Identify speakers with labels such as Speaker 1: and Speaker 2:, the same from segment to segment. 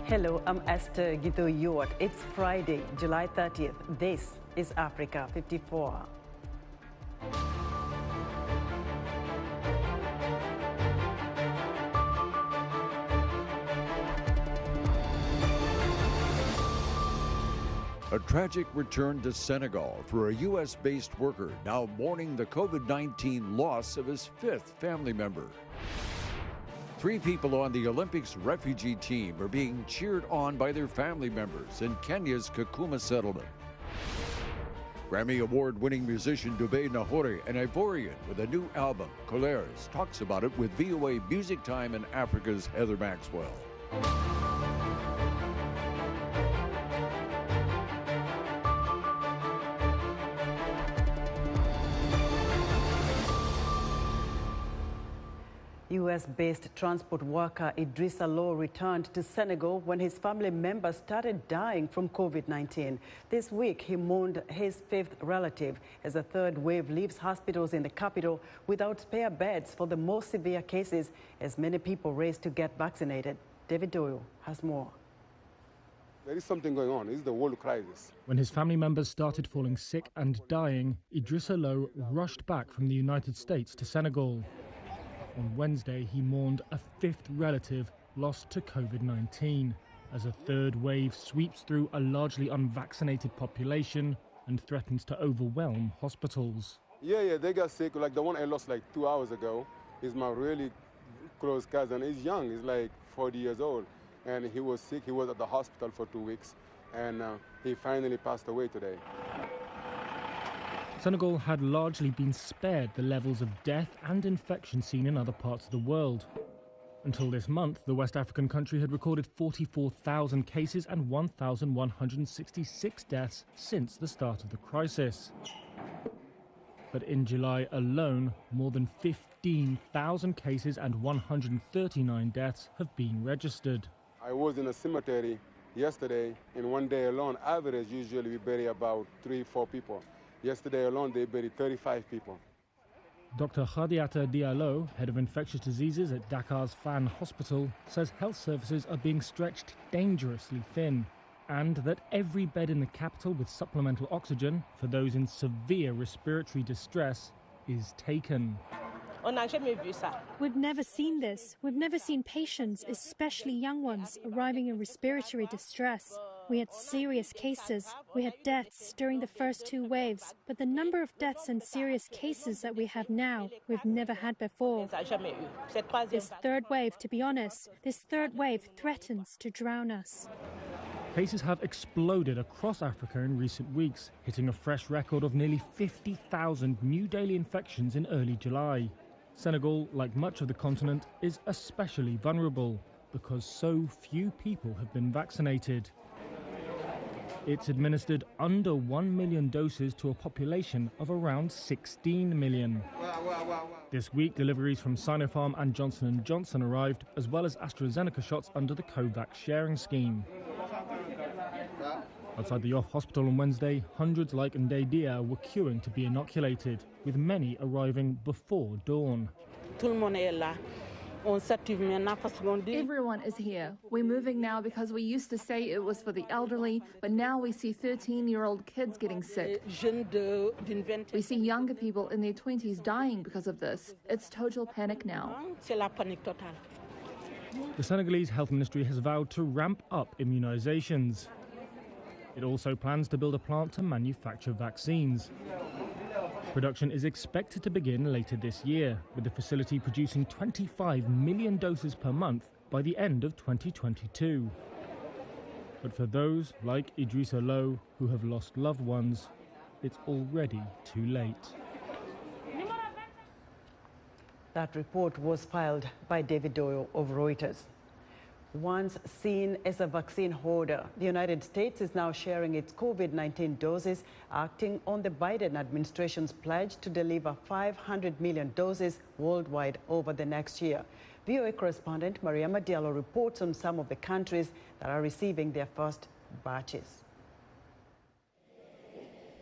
Speaker 1: Hello, I'm Esther Githui-Ewart. It's Friday, July 30th. This is Africa 54.
Speaker 2: A tragic return to Senegal for a U.S.-based worker now mourning the COVID-19 loss of his fifth family member. 3 people on the Olympics refugee team are being cheered on by their family members in Kenya's Kakuma settlement. Grammy Award-winning musician Dobet Gnahore, an Ivorian with a new album, Colères, talks about it with VOA Music Time in Africa's Heather Maxwell.
Speaker 1: U.S.-based transport worker Idrissa Lo returned to Senegal when his family members started dying from COVID-19. This week, he mourned his 5th relative as a 3rd wave leaves hospitals in the capital without spare beds for the most severe cases, as many people race to get vaccinated. David Doyle has more.
Speaker 3: There is something going on. This is the world crisis.
Speaker 4: When his family members started falling sick and dying, Idrissa Lo rushed back from the United States to Senegal. On Wednesday, he mourned a 5th relative lost to COVID-19 as a 3rd wave sweeps through a largely unvaccinated population and threatens to overwhelm hospitals.
Speaker 3: Yeah, they got sick. Like the one I lost like 2 hours ago is my really close cousin. He's young. He's like 40 years old. And he was sick. He was at the hospital for 2 weeks. And he finally passed away today.
Speaker 4: Senegal had largely been spared the levels of death and infection seen in other parts of the world. Until this month, the West African country had recorded 44,000 cases and 1,166 deaths since the start of the crisis. But in July alone, more than 15,000 cases and 139 deaths have been registered.
Speaker 3: I was in a cemetery yesterday. In one day alone, average, usually we bury about 3-4 people. Yesterday alone, they buried 35 people.
Speaker 4: Dr. Khadiata Diallo, head of infectious diseases at Dakar's Fan Hospital, says health services are being stretched dangerously thin, and that every bed in the capital with supplemental oxygen for those in severe respiratory distress is taken.
Speaker 5: We've never seen this. We've never seen patients, especially young ones, arriving in respiratory distress. We had serious cases. We had deaths during the first 2 waves. But the number of deaths and serious cases that we have now, we've never had before. This 3rd wave, to be honest, this 3rd wave threatens to drown us.
Speaker 4: Cases have exploded across Africa in recent weeks, hitting a fresh record of nearly 50,000 new daily infections in early July. Senegal, like much of the continent, is especially vulnerable because so few people have been vaccinated. It's administered under 1 million doses to a population of around 16 million. This week, deliveries from Sinopharm and Johnson & Johnson arrived, as well as AstraZeneca shots under the COVAX sharing scheme. Outside the Yoff hospital on Wednesday, hundreds like Ndeye Dia were queuing to be inoculated, with many arriving before dawn.
Speaker 6: Everyone is here. We're moving now because we used to say it was for the elderly, but now we see 13-year-old kids getting sick. We see younger people in their 20s dying because of this. It's total panic now.
Speaker 4: The Senegalese health ministry has vowed to ramp up immunizations. It also plans to build a plant to manufacture vaccines. Production is expected to begin later this year, with the facility producing 25 million doses per month by the end of 2022. But for those like Idrissa Lo who have lost loved ones, it's already too late.
Speaker 1: That report was filed by David Doyle of Reuters. Once seen as a vaccine hoarder, the United States is now sharing its COVID-19 doses, acting on the Biden administration's pledge to deliver 500 million doses worldwide over the next year. VOA correspondent Mariama Diallo reports on some of the countries that are receiving their first batches.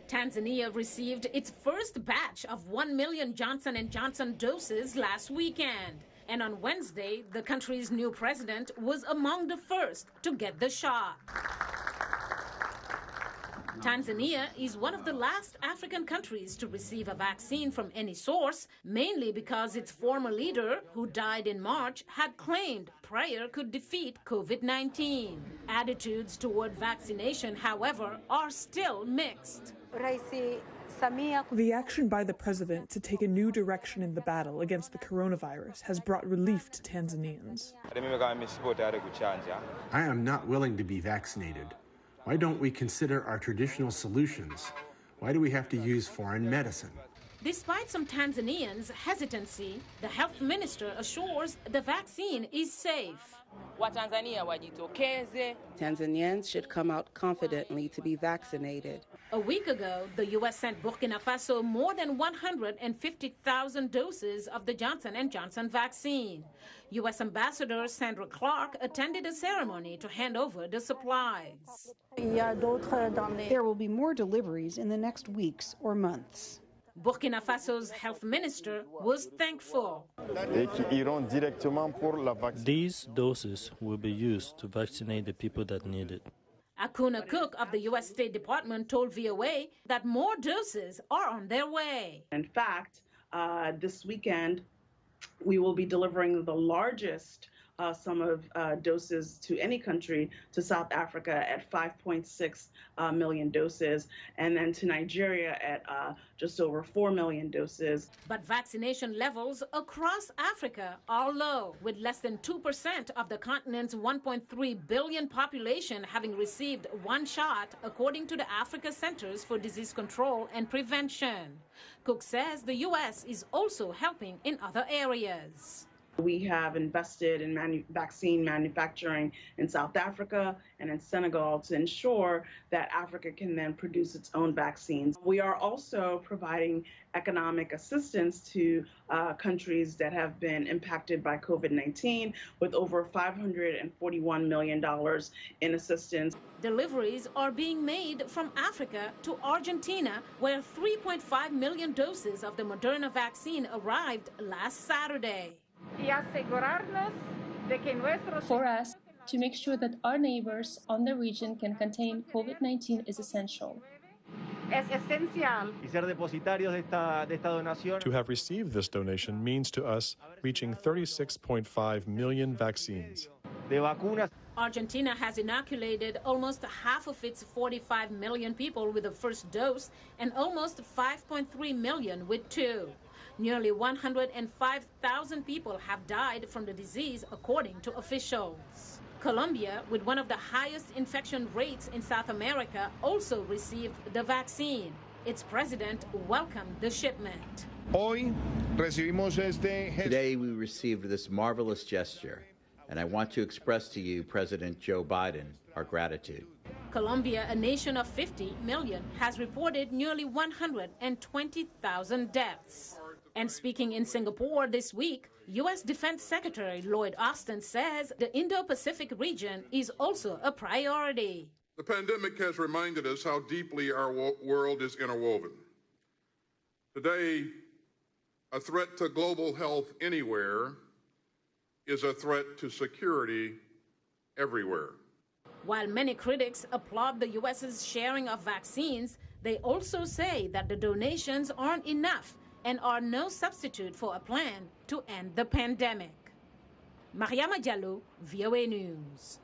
Speaker 7: Tanzania received its first batch of 1 million Johnson & Johnson doses last weekend. And on Wednesday, the country's new president was among the first to get the shot. Tanzania is one of the last African countries to receive a vaccine from any source, mainly because its former leader, who died in March, had claimed prayer could defeat COVID-19. Attitudes toward vaccination, however, are still mixed.
Speaker 8: The action by the president to take a new direction in the battle against the coronavirus has brought relief to Tanzanians.
Speaker 9: I am not willing to be vaccinated. Why don't we consider our traditional solutions? Why do we have to use foreign medicine?
Speaker 7: Despite some Tanzanians' hesitancy, the health minister assures the vaccine is safe.
Speaker 10: Tanzanians should come out confidently to be vaccinated.
Speaker 7: A week ago, the U.S. sent Burkina Faso more than 150,000 doses of the Johnson & Johnson vaccine. U.S. Ambassador Sandra Clark attended a ceremony to hand over the supplies.
Speaker 11: There will be more deliveries in the next weeks or months.
Speaker 7: Burkina Faso's health minister was thankful.
Speaker 12: These doses will be used to vaccinate the people that need it.
Speaker 7: Akuna Cook of the U.S. State Department told VOA that more doses are on their way.
Speaker 13: In fact, this weekend, we will be delivering the largest sum of doses to any country to South Africa at 5.6 million doses, and then to Nigeria at just over 4 million doses.
Speaker 7: But vaccination levels across Africa are low, with less than 2% of the continent's 1.3 billion population having received one shot, according to the Africa Centers for Disease Control and Prevention. Cook says the U.S. is also helping in other areas.
Speaker 13: We have invested in vaccine manufacturing in South Africa and in Senegal to ensure that Africa can then produce its own vaccines. We are also providing economic assistance to countries that have been impacted by COVID-19 with over $541 million in assistance.
Speaker 7: Deliveries are being made from Africa to Argentina, where 3.5 million doses of the Moderna vaccine arrived last Saturday.
Speaker 14: For us, to make sure that our neighbors on the region can contain COVID-19 is essential.
Speaker 15: To have received this donation means to us reaching 36.5 million vaccines.
Speaker 7: Argentina has inoculated almost half of its 45 million people with the first dose and almost 5.3 million with two. Nearly 105,000 people have died from the disease, according to officials. Colombia, with one of the highest infection rates in South America, also received the vaccine. Its president welcomed the shipment.
Speaker 16: Today we received this marvelous gesture, and I want to express to you, President Joe Biden, our gratitude.
Speaker 7: Colombia, a nation of 50 million, has reported nearly 120,000 deaths. And speaking in Singapore this week, U.S. Defense Secretary Lloyd Austin says the Indo-Pacific region is also a priority.
Speaker 17: The pandemic has reminded us how deeply our world is interwoven. Today, a threat to global health anywhere is a threat to security everywhere.
Speaker 7: While many critics applaud the U.S.'s sharing of vaccines, they also say that the donations aren't enough and are no substitute for a plan to end the pandemic. Mariama Diallo, VOA News.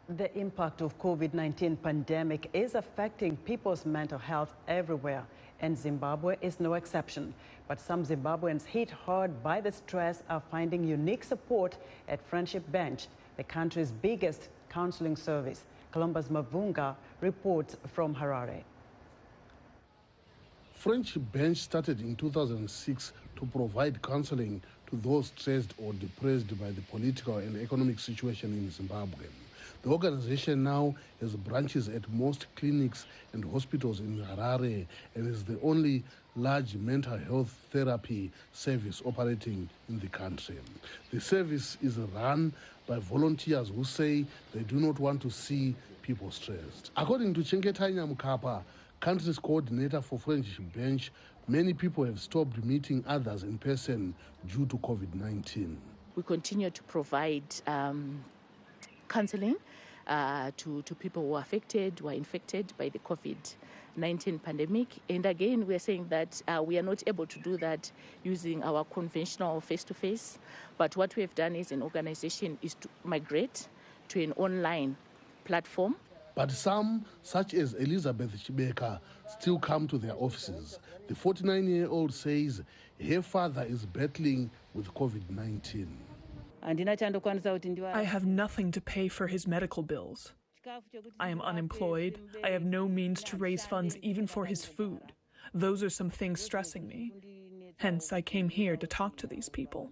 Speaker 1: The impact of COVID-19 pandemic is affecting people's mental health everywhere, and Zimbabwe is no exception. But some Zimbabweans hit hard by the stress are finding unique support at Friendship Bench, the country's biggest counseling service. Columbus Mavunga reports from Harare.
Speaker 18: Friendship Bench started in 2006 to provide counseling to those stressed or depressed by the political and economic situation in Zimbabwe. The organization now has branches at most clinics and hospitals in Harare and is the only large mental health therapy service operating in the country. The service is run by volunteers who say they do not want to see people stressed. According to Chenketanya Mukapa, country's coordinator for Friendship Bench, Many people have stopped meeting others in person due to COVID-19.
Speaker 19: We continue to provide counseling to people who are infected by the COVID-19 pandemic. And again, we are saying that we are not able to do that using our conventional face-to-face. But what we have done as an organization is to migrate to an online platform.
Speaker 18: But some, such as Elizabeth Chibeka, still come to their offices. The 49-year-old says her father is battling with COVID-19.
Speaker 8: I have nothing to pay for his medical bills. I am unemployed. I have no means to raise funds even for his food. Those are some things stressing me. Hence, I came here to talk to these people.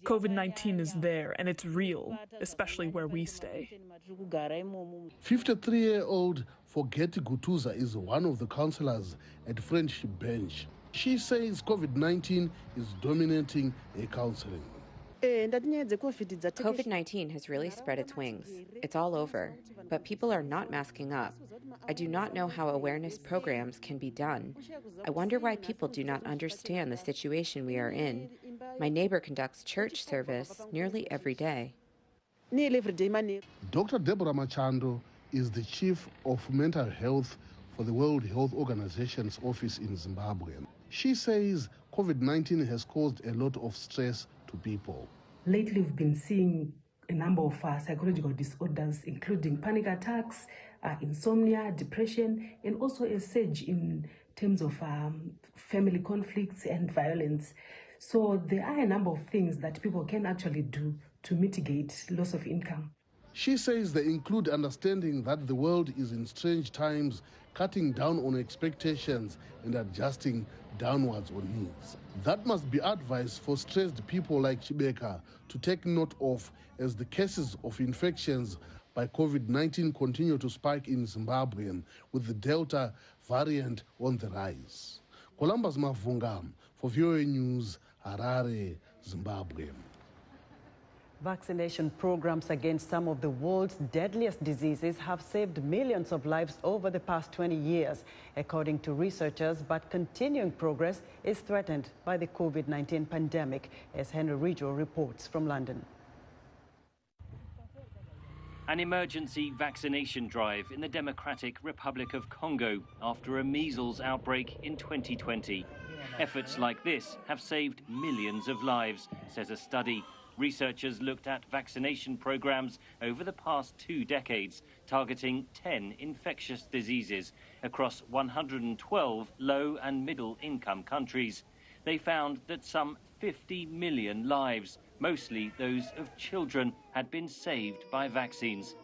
Speaker 8: COVID-19 is there, and it's real, especially where we stay.
Speaker 18: 53-year-old Forgeti Gutuza is one of the counselors at Friendship Bench. She says COVID-19 is dominating her counseling.
Speaker 20: COVID-19 has really spread its wings. It's all over, but people are not masking up. I do not know how awareness programs can be done. I wonder why people do not understand the situation we are in. My neighbor conducts church service nearly every day.
Speaker 18: Dr. Deborah Machando is the chief of mental health for the World Health Organization's office in Zimbabwe. She says COVID-19 has caused a lot of stress to people.
Speaker 21: Lately, we've been seeing a number of psychological disorders, including panic attacks, insomnia, depression, and also a surge in terms of family conflicts and violence. So there are a number of things that people can actually do to mitigate loss of income.
Speaker 18: She says they include understanding that the world is in strange times, cutting down on expectations and adjusting downwards on needs. That must be advice for stressed people like Chibeka to take note of as the cases of infections by COVID-19 continue to spike in Zimbabwe, with the Delta variant on the rise. Columbus Mavunga for VOA News, Harare, Zimbabwe.
Speaker 1: Vaccination programs against some of the world's deadliest diseases have saved millions of lives over the past 20 years, according to researchers, but continuing progress is threatened by the COVID-19 pandemic, as Henry Ridgel reports from London.
Speaker 22: An emergency vaccination drive in the Democratic Republic of Congo after a measles outbreak in 2020. Efforts like this have saved millions of lives, says a study. Researchers looked at vaccination programs over the past 2 decades, targeting 10 infectious diseases across 112 low and middle income countries. They found that some 50 million lives, mostly those of children, had been saved by vaccines.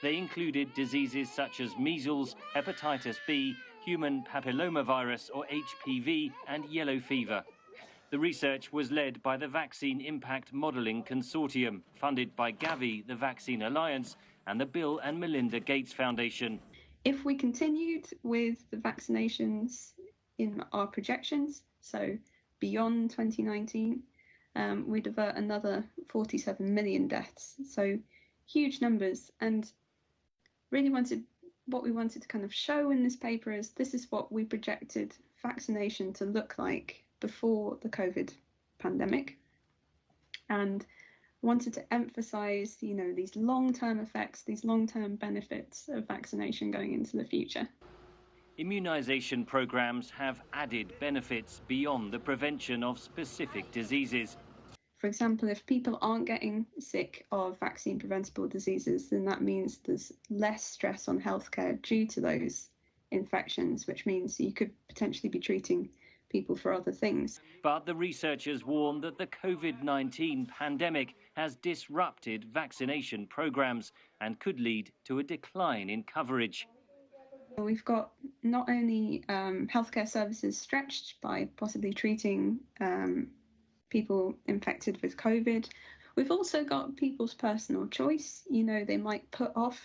Speaker 22: They included diseases such as measles, hepatitis B, human papillomavirus or HPV, and yellow fever. The research was led by the Vaccine Impact Modelling Consortium, funded by Gavi, the Vaccine Alliance, and the Bill and Melinda Gates Foundation.
Speaker 23: If we continued with the vaccinations in our projections, so beyond 2019, we'd avert another 47 million deaths. So huge numbers. And really what we wanted to kind of show in this paper is this is what we projected vaccination to look like before the COVID pandemic, and wanted to emphasize, these long-term effects, these long-term benefits of vaccination going into the future.
Speaker 22: Immunization programs have added benefits beyond the prevention of specific diseases.
Speaker 23: For example, if people aren't getting sick of vaccine-preventable diseases, then that means there's less stress on healthcare due to those infections, which means you could potentially be treating people for other things.
Speaker 22: But the researchers warn that the COVID-19 pandemic has disrupted vaccination programs and could lead to a decline in coverage.
Speaker 23: We've got not only healthcare services stretched by possibly treating people infected with COVID, we've also got people's personal choice. They might put off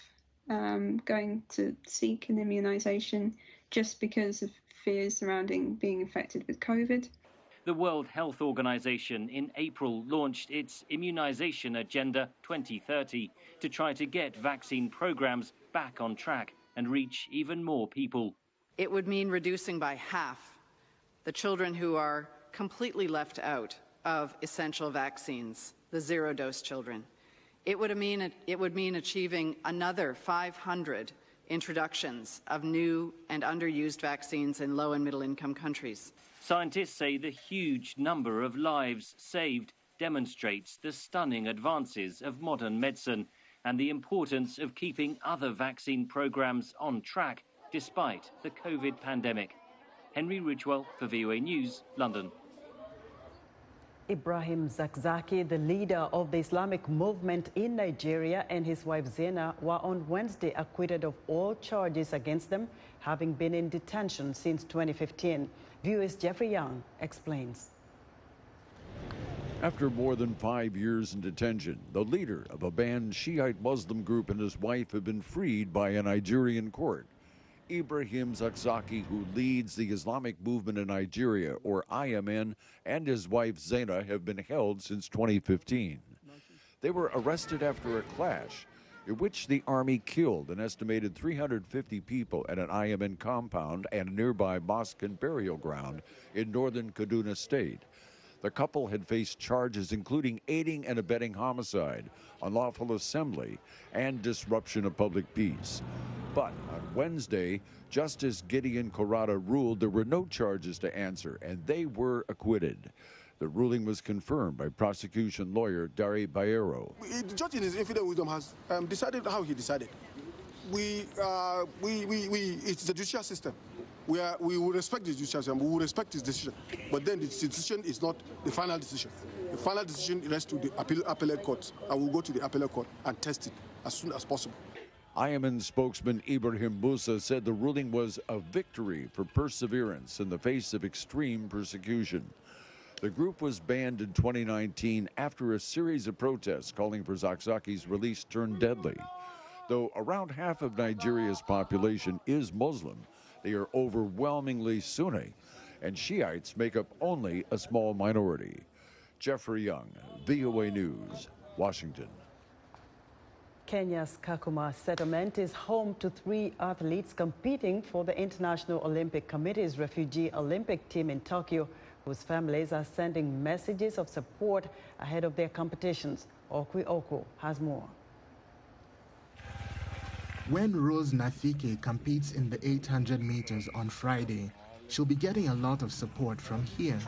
Speaker 23: going to seek an immunisation just because of fears surrounding being infected with COVID.
Speaker 22: The World Health Organization in April launched its Immunization Agenda 2030 to try to get vaccine programs back on track and reach even more people.
Speaker 24: It would mean reducing by half
Speaker 2: the children who are completely left out of essential vaccines, the zero-dose children. It would mean achieving another 500 introductions of new and underused vaccines in low and middle-income countries.
Speaker 22: Scientists say the huge number of lives saved demonstrates the stunning advances of modern medicine and the importance of keeping other vaccine programs on track despite the COVID pandemic. Henry Ridgewell for VOA News, London.
Speaker 1: Ibrahim Zakzaki, the leader of the Islamic movement in Nigeria, and his wife Zaina were on Wednesday acquitted of all charges against them, having been in detention since 2015. VOA's Jeffrey Young explains.
Speaker 3: After more than 5 years in detention, the leader of a banned Shiite Muslim group and his wife have been freed by a Nigerian court. Ibrahim Zakzaki, who leads the Islamic movement in Nigeria, or IMN, and his wife Zaina have been held since 2015. They were arrested after a clash in which the army killed an estimated 350 people at an IMN compound and a nearby mosque and burial ground in northern Kaduna State. The couple had faced charges including aiding and abetting homicide, unlawful assembly, and disruption of public peace. But on Wednesday, Justice Gideon Korada ruled there were no charges to answer, and they were acquitted. The ruling was confirmed by prosecution lawyer Dari Bayero.
Speaker 5: The judge in his infinite wisdom has decided how he decided. It's the judicial system. We will respect the judicial system, we will respect his decision. But then the decision is not the final decision. The final decision rests to the appellate court, and we'll go to the appellate court and test it as soon as possible.
Speaker 3: IMN spokesman Ibrahim Musa said the ruling was a victory for perseverance in the face of extreme persecution. The group was banned in 2019 after a series of protests calling for Zakzaki's release turned deadly. Though around half of Nigeria's population is Muslim, they are overwhelmingly Sunni, and Shiites make up only a small minority. Jeffrey Young, VOA News, Washington.
Speaker 1: Kenya's Kakuma settlement is home to 3 athletes competing for the International Olympic Committee's Refugee Olympic team in Tokyo, whose families are sending messages of support ahead of their competitions. Okwi Oko has more.
Speaker 24: When Rose Nafike competes in the 800 meters on Friday, she'll be getting a lot of support from here,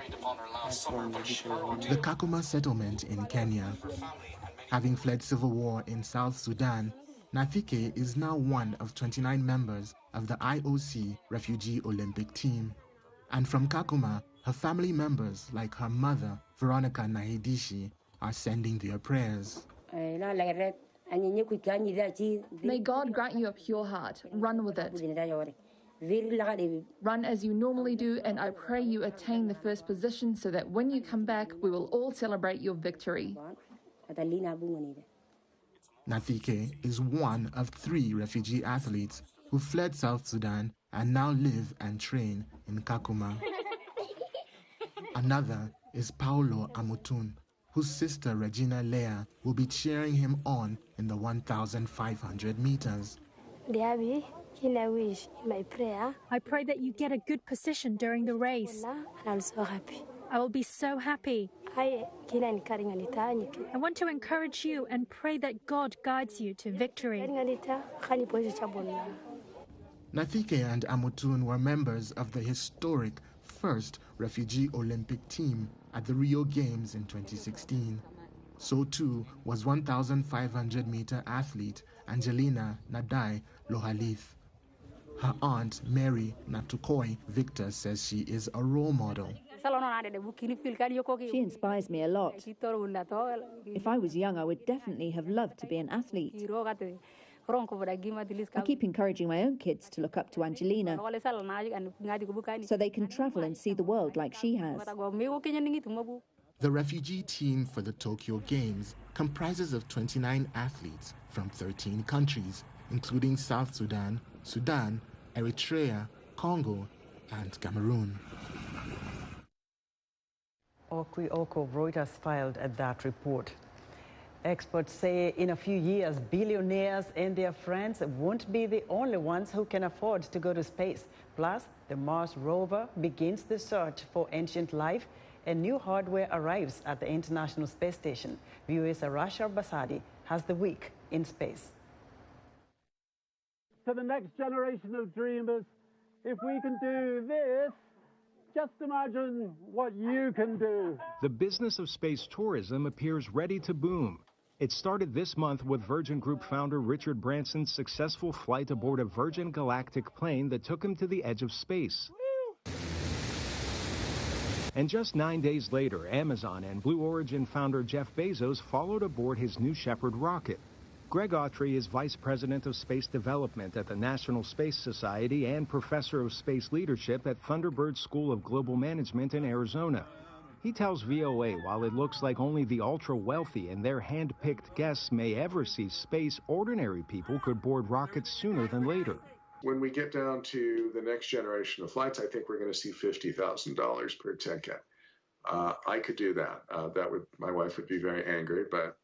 Speaker 24: the Kakuma settlement in Kenya. Having fled civil war in South Sudan, Nafike is now one of 29 members of the IOC Refugee Olympic team. And from Kakuma, her family members, like her mother, Veronica Nahidishi, are sending their prayers.
Speaker 6: May God grant you a pure heart. Run with it. Run as you normally do, and I pray you attain the first position so that when you come back, we will all celebrate your victory.
Speaker 24: Nafike is one of 3 refugee athletes who fled South Sudan and now live and train in Kakuma. Another is Paulo Amutun, whose sister Regina Lea will be cheering him on in the 1,500 meters.
Speaker 25: I pray that you get a good position during the race. I'm so happy. I will be so happy. I want to encourage you and pray that God guides you to victory.
Speaker 24: Nafike and Amutun were members of the historic first Refugee Olympic team at the Rio Games in 2016. So too was 1,500-meter athlete Angelina Nadai Lohalith. Her aunt, Mary Natukoi Victor, says she is a role model.
Speaker 26: She inspires me a lot. If I was young, I would definitely have loved to be an athlete. I keep encouraging my own kids to look up to Angelina so they can travel and see the world like she has.
Speaker 24: The refugee team for the Tokyo Games comprises of 29 athletes from 13 countries, including South Sudan, Sudan, Eritrea, Congo, and Cameroon.
Speaker 1: Okwi Oko, Reuters filed at that report. Experts say in a few years, billionaires and their friends won't be the only ones who can afford to go to space. Plus, the Mars rover begins the search for ancient life, and new hardware arrives at the International Space Station. VOA's Arasha Basadi has the week in space.
Speaker 4: To the next generation of dreamers, if we can do this, just imagine what you can do.
Speaker 9: The business of space tourism appears ready to boom. It started this month with Virgin Group founder Richard Branson's successful flight aboard a Virgin Galactic plane that took him to the edge of space. And just 9 days later, Amazon and Blue Origin founder Jeff Bezos followed aboard his New Shepard rocket. Greg Autry is Vice President of Space Development at the National Space Society and Professor of Space Leadership at Thunderbird School of Global Management in Arizona. He tells VOA while it looks like only the ultra-wealthy and their hand-picked guests may ever see space, ordinary people could board rockets sooner than later.
Speaker 10: When we get down to the next generation of flights, I think we're going to see $50,000 per ticket. I could do that. My wife would be very angry, but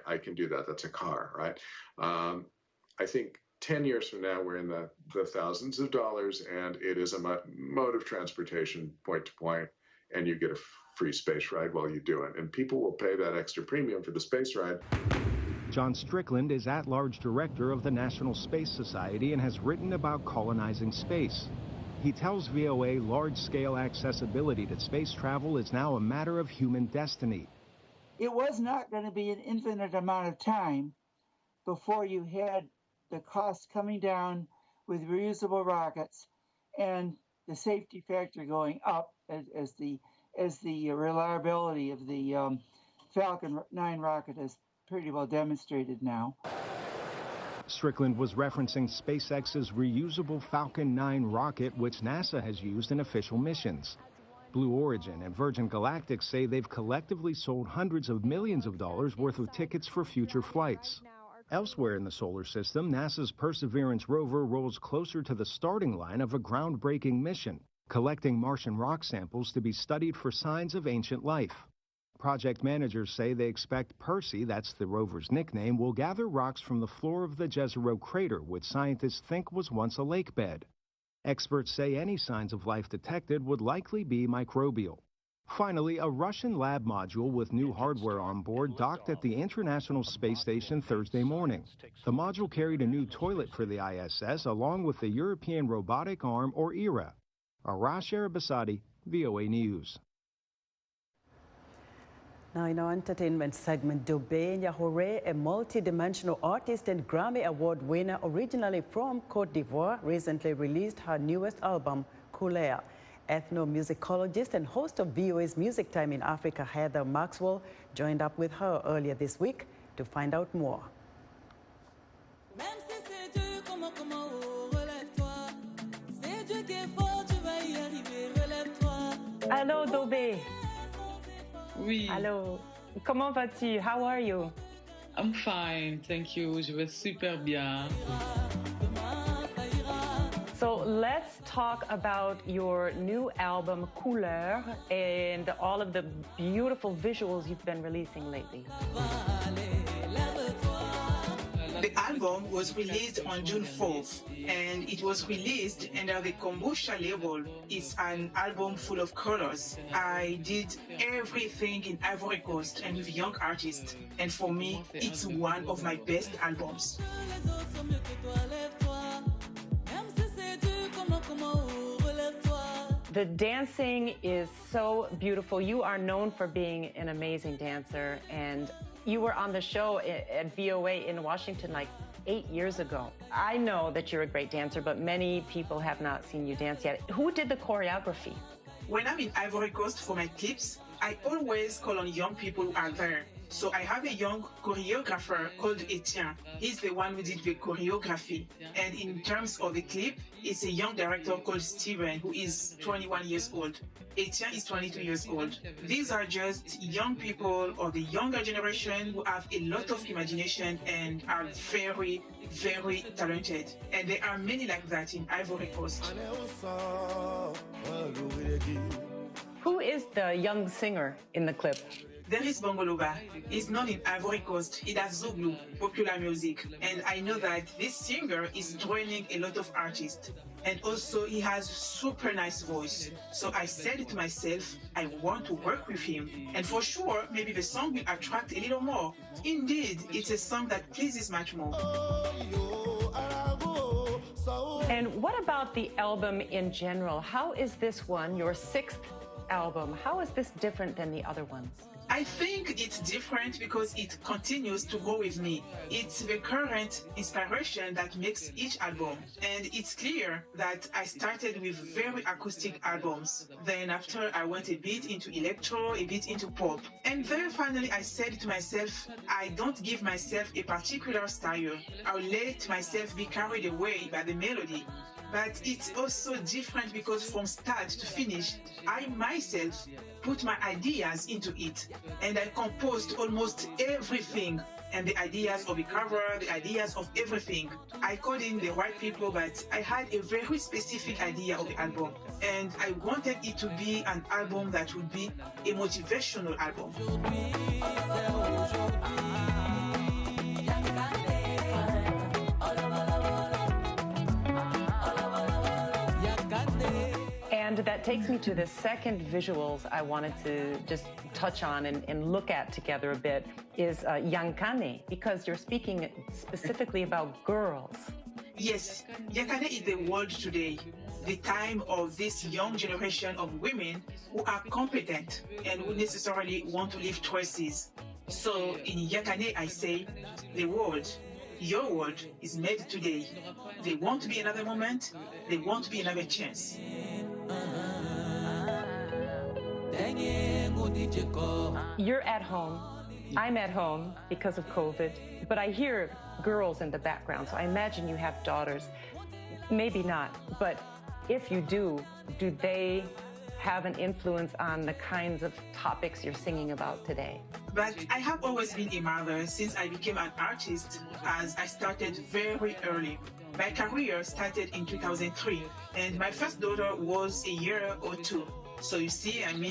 Speaker 10: I can do that. That's a car, right? I think 10 years from now, we're in the thousands of dollars, and it is a mode of transportation point to point, and you get a free space ride while you do it. And people will pay that extra premium for the space ride.
Speaker 9: John Strickland is at-large director of the National Space Society and has written about colonizing space. He tells VOA large-scale accessibility to space travel is now a matter of human destiny.
Speaker 11: It was not going to be an infinite amount of time before you had the cost coming down with reusable rockets and the safety factor going up as the reliability of the Falcon 9 rocket is pretty well demonstrated now.
Speaker 9: Strickland was referencing SpaceX's reusable Falcon 9 rocket, which NASA has used in official missions. Blue Origin and Virgin Galactic say they've collectively sold hundreds of millions of dollars worth of tickets for future flights. Elsewhere in the solar system, NASA's Perseverance rover rolls closer to the starting line of a groundbreaking mission, collecting Martian rock samples to be studied for signs of ancient life. Project managers say they expect Percy, that's the rover's nickname, will gather rocks from the floor of the Jezero crater, which scientists think was once a lake bed. Experts say any signs of life detected would likely be microbial. Finally, a Russian lab module with new hardware on board docked at the International Space Station Thursday morning. The module carried a new toilet for the ISS, along with the European Robotic Arm, or ERA. Arash Arabasadi, VOA News.
Speaker 1: Now in our entertainment segment, Dobet Gnahore, a multi-dimensional artist and Grammy Award winner originally from Côte d'Ivoire, recently released her newest album, Couleur. Ethnomusicologist and host of VOA's Music Time in Africa, Heather Maxwell, joined up with her earlier this week to find out more.
Speaker 12: Hello, Dobet.
Speaker 13: Oui.
Speaker 12: Hello. Comment vas-tu? How are you?
Speaker 13: I'm fine, thank you. Je vais super bien.
Speaker 12: So let's talk about your new album, Couleur, and all of the beautiful visuals you've been releasing lately.
Speaker 27: The album was released on June 4th, and it was released under the Kombucha label. It's an album full of colors. I did everything in Ivory Coast and with young artists, and for me, it's one of my best albums.
Speaker 12: The dancing is so beautiful. You are known for being an amazing dancer, and you were on the show at VOA in Washington like 8 years ago. I know that you're a great dancer, but many people have not seen you dance yet. Who did the choreography?
Speaker 27: When I'm in Ivory Coast for my clips, I always call on young people who are there. So I have a young choreographer called Etienne. He's the one who did the choreography. And in terms of the clip, it's a young director called Steven, who is 21 years old. Etienne is 22 years old. These are just young people or the younger generation who have a lot of imagination and are very, very talented. And there are many like that in Ivory Coast.
Speaker 12: Who is the young singer in the clip?
Speaker 27: There is Bongoloba. He's known in Ivory Coast. He does Zulu, popular music. And I know that this singer is joining a lot of artists. And also he has super nice voice. So I said to myself, I want to work with him. And for sure, maybe the song will attract a little more. Indeed, it's a song that pleases much more.
Speaker 12: And what about the album in general? How is this one, your 6th album, how is this different than the other ones?
Speaker 27: I think it's different because it continues to go with me. It's the current inspiration that makes each album. And it's clear that I started with very acoustic albums. Then after I went a bit into electro, a bit into pop. And then finally I said to myself, I don't give myself a particular style. I'll let myself be carried away by the melody. But it's also different because from start to finish, I myself put my ideas into it. And I composed almost everything. And the ideas of the cover, the ideas of everything. I called in the right people, but I had a very specific idea of the album. And I wanted it to be an album that would be a motivational album.
Speaker 12: And that takes me to the second visuals I wanted to just touch on and look at together a bit is Yankane, because you're speaking specifically about girls.
Speaker 27: Yes, Yankane is the world today, the time of this young generation of women who are competent and who necessarily want to live choices. So in Yankane, I say, the world, your world is made today. There won't be another moment, there won't be another chance.
Speaker 12: You're at home. I'm at home because of COVID, but I hear girls in the background, so I imagine you have daughters. Maybe not, but if you do they have an influence on the kinds of topics you're singing about today?
Speaker 27: But I have always been a mother since I became an artist, as I started very early. My career started in 2003, and my first daughter was a year or two. So you see, I'm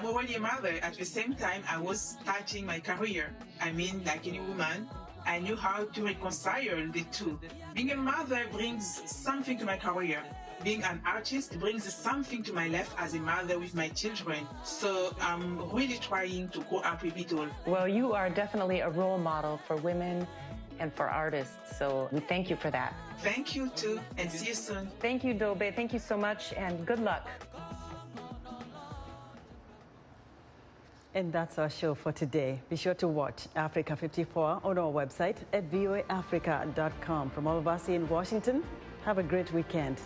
Speaker 27: already a mother. At the same time, I was starting my career. Like any woman, I knew how to reconcile the two. Being a mother brings something to my career. Being an artist brings something to my life as a mother with my children. So I'm really trying to go up with it all.
Speaker 12: Well, you are definitely a role model for women and for artists, so we thank you for that.
Speaker 27: Thank you too, and see you soon.
Speaker 12: Thank you, Dobet. Thank you so much, and good luck.
Speaker 1: And that's our show for today. Be sure to watch Africa 54 on our website at voaafrica.com. From all of us in Washington, have a great weekend.